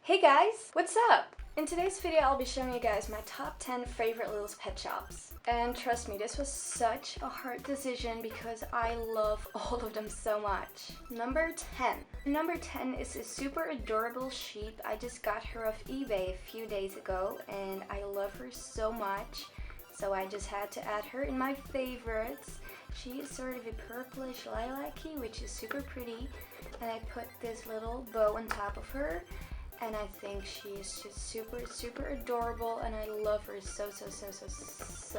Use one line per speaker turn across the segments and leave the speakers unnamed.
Hey guys, what's up? In today's video I'll be showing you guys my top 10 favorite little pet shops. And trust me, this was such a hard decision because I love all of them so much. Number 10. Number 10 is a super adorable sheep. I just got her off eBay a few days ago and I love her so much. So I just had to add her in my favorites. She is sort of a purplish lilac-y, which is super pretty. And I put this little bow on top of her. And I think she is just super adorable and I love her so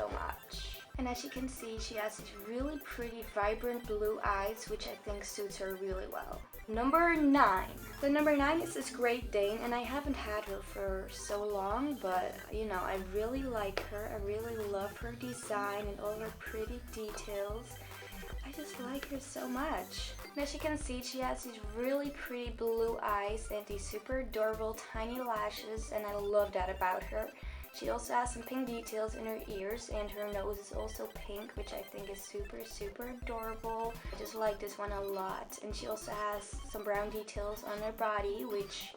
much. And as you can see, she has these really pretty vibrant blue eyes, which I think suits her really well. Number 9. So number 9 is this Great Dane, and I haven't had her for so long, but you know, I really like her. I really love her design and all her pretty details. I just like her so much. And as you can see, she has these really pretty blue eyes and these super adorable tiny lashes, and I love that about her. She also has some pink details in her ears, and her nose is also pink, which I think is super adorable. I just like this one a lot. And she also has some brown details on her body, which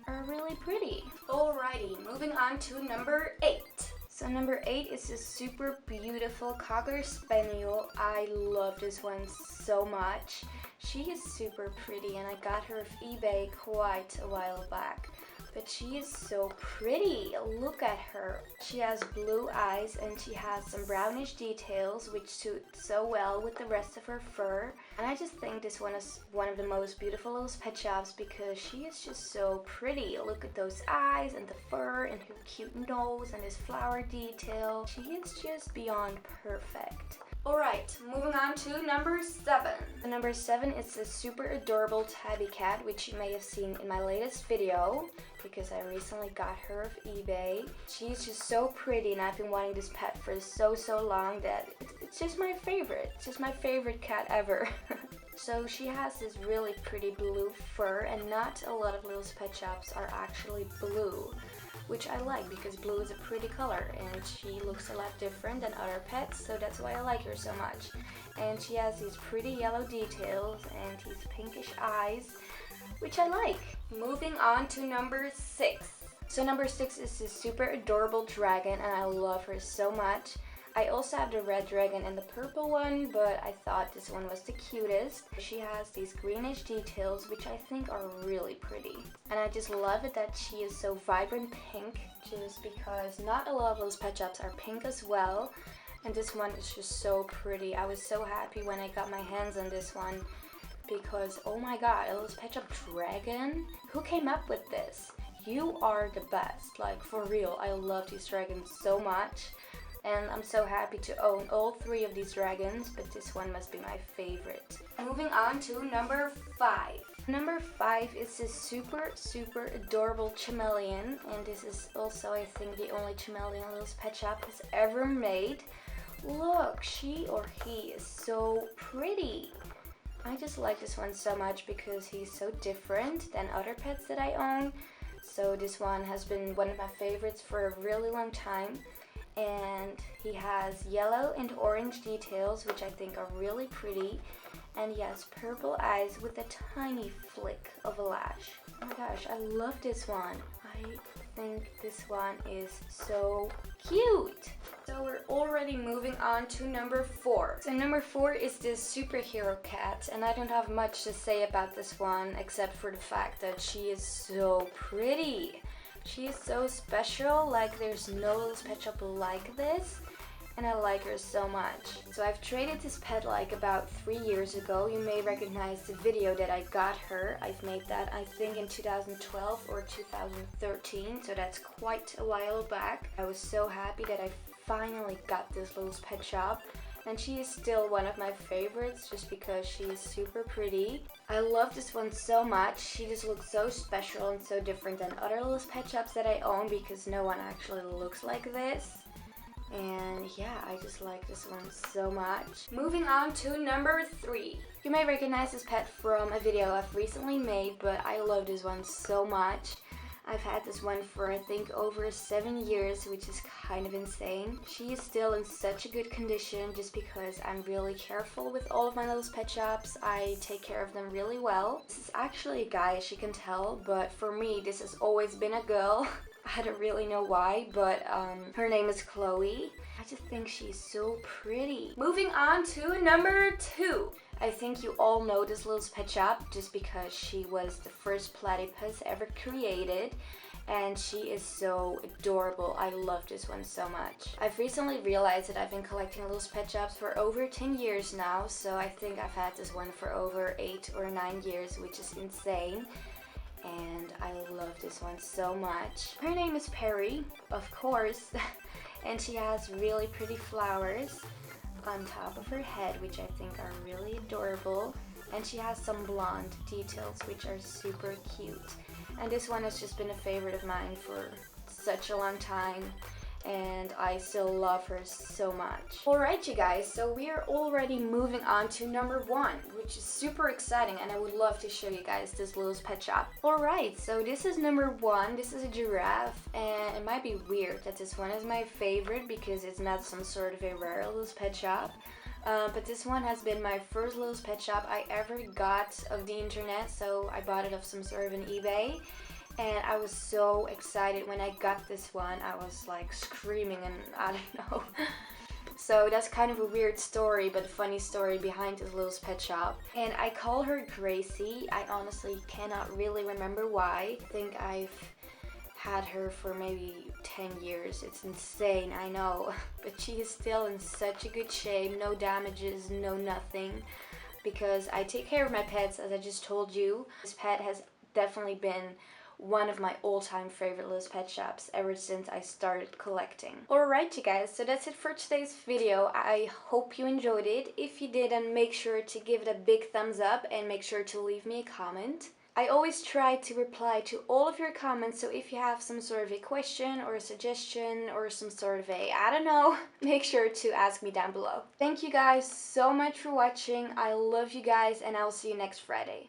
are really pretty. Alrighty, moving on to number 8. So number 8 is this super beautiful Cocker Spaniel. I love this one so much. She is super pretty and I got her off eBay quite a while back. But she is so pretty. Look at her. She has blue eyes and she has some brownish details which suit so well with the rest of her fur. And I just think this one is one of the most beautiful little pet shops because she is just so pretty. Look at those eyes and the fur and her cute nose and this flower detail. She is just beyond perfect. Alright, moving on to number 7. Number 7 is this super adorable tabby cat, which you may have seen in my latest video because I recently got her off eBay. She's just so pretty and I've been wanting this pet for so long that it's just my favorite. It's just my favorite cat ever. So she has this really pretty blue fur, and not a lot of little pet shops are actually blue, which I like because blue is a pretty color and she looks a lot different than other pets, so that's why I like her so much. And she has these pretty yellow details and these pinkish eyes, which I like. Moving on to number 6. So number 6 is this super adorable dragon and I love her so much. I also have the red dragon and the purple one, but I thought this one was the cutest. She has these greenish details, which I think are really pretty. And I just love it that she is so vibrant pink, just because not a lot of those pet shops are pink as well. And this one is just so pretty. I was so happy when I got my hands on this one because, oh my god, a little pet shop dragon? Who came up with this? You are the best. Like, for real, I love these dragons so much. And I'm so happy to own all 3 of these dragons, but this one must be my favorite. Moving on to number 5. Number 5 is this super adorable Chamaeleon, and this is also, I think, the only Chamaeleon little pet shop has ever made. Look, she or he is so pretty. I just like this one so much because he's so different than other pets that I own. So this one has been one of my favorites for a really long time. And he has yellow and orange details, which I think are really pretty, and he has purple eyes with a tiny flick of a lash. Oh my gosh, I love this one. I think this one is so cute. So we're already moving on to number 4. So number 4 is this superhero cat, and I don't have much to say about this one except for the fact that she is so pretty. She is so special, like there's no little pet shop like this, and I like her so much. So I've traded this pet like about 3 years ago. You may recognize the video that I got her. I've made that I think in 2012 or 2013, so that's quite a while back. I was so happy that I finally got this little pet shop. And she is still one of my favorites just because she is super pretty. I love this one so much. She just looks so special and so different than other little pet shops that I own because no one actually looks like this. And yeah, I just like this one so much. Moving on to number 3. You may recognize this pet from a video I've recently made, but I love this one so much. I've had this one for I think over 7 years, which is kind of insane. She is still in such a good condition just because I'm really careful with all of my little pet shops. I take care of them really well. This is actually a guy, as you can tell, but for me this has always been a girl. I don't really know why, but her name is Chloe. I just think she's so pretty. Moving on to number 2. I think you all know this little pet shop just because she was the first platypus ever created, and she is so adorable. I love this one so much. I've recently realized that I've been collecting little pet shops for over 10 years now, so I think I've had this one for over 8 or 9 years, which is insane. And I love this one so much. Her name is Perry, of course, and she has really pretty flowers on top of her head, which I think are really adorable, and she has some blonde details which are super cute. And this one has just been a favorite of mine for such a long time, and I still love her so much. Alright you guys, so we are already moving on to number 1, which is super exciting, and I would love to show you guys this little pet shop. Alright, so this is number 1. This is a giraffe, and it might be weird that this one is my favorite because it's not some sort of a rare little pet shop. But this one has been my first little pet shop I ever got of the internet, so I bought it off some sort of an eBay. And I was so excited when I got this one. I was like screaming and I don't know. So that's kind of a weird story, but a funny story behind this little pet shop. And I call her Gracie. I honestly cannot really remember why. I think I've had her for maybe 10 years. It's insane, I know. But she is still in such a good shape. No damages, no nothing. Because I take care of my pets, as I just told you. This pet has definitely been one of my all-time favorite little pet shops ever since I started collecting. Alright you guys, so that's it for today's video. I hope you enjoyed it. If you did, then make sure to give it a big thumbs up and make sure to leave me a comment. I always try to reply to all of your comments, so if you have some sort of a question or a suggestion or some sort of a, I don't know, make sure to ask me down below. Thank you guys so much for watching. I love you guys, and I will see you next Friday.